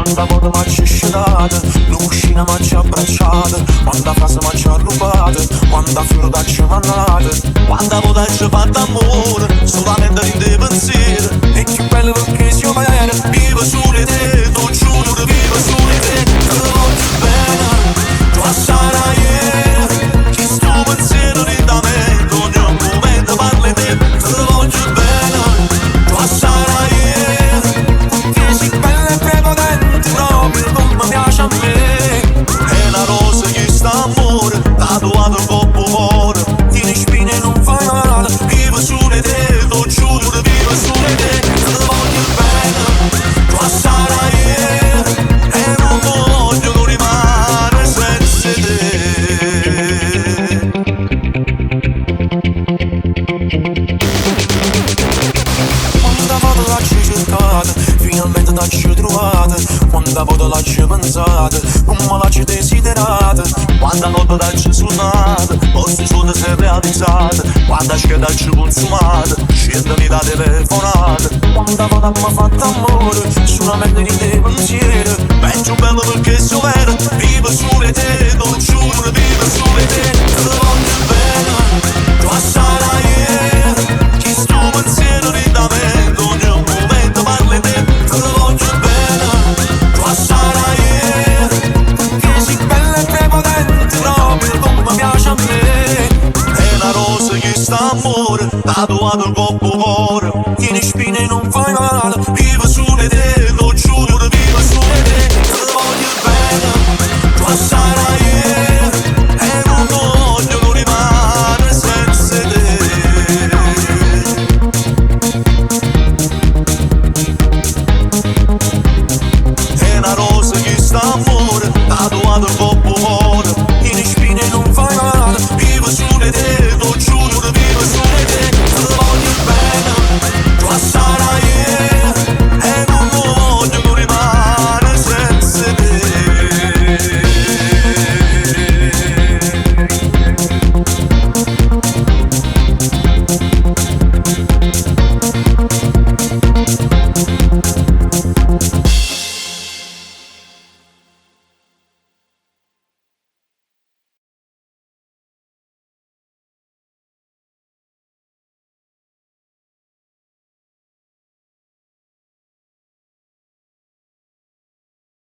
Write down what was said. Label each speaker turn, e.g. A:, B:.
A: Quando a volte m'ha scelata, l'uscina m'ha abbracciata, quando a frase m'ha rubata, quando a fiore t'ha mannata, quando a volte ci fatto amore, solamente in te pensiero. E che bello perché si viene, vivo su di te, non giuro, vivo su di te. Te lo voglio bene, tu sarai ieri, che sto pensiero di da me, ogni momento parli te. Te lo voglio bene, tu sarai ieri, che sei bella e prepotente, proprio come piace a me. È una rosa che sta amore, tatuato in coppo cuore, tieni spine e non fai male, vivo su di te, lo giuro, vivo su di te. Te lo voglio bene, tu sarai ieri, e non voglio rimanere senza te. Quanta foto l'hai cercata, finalmente t'hai trovata. Quanta foto l'hai pensata, come l'hai desiderata. Quanta notte t'hai suonata, posti solo sei realizzata. Quanta scheda t'hai consumata, scendami da telefonata. Quanta foto m'ha fatto amore, solamente di te pensiero. Peggio bello perché so vero, vivo su di te, non giuro, vivo su di te. Te lo voglio bene, tu sarai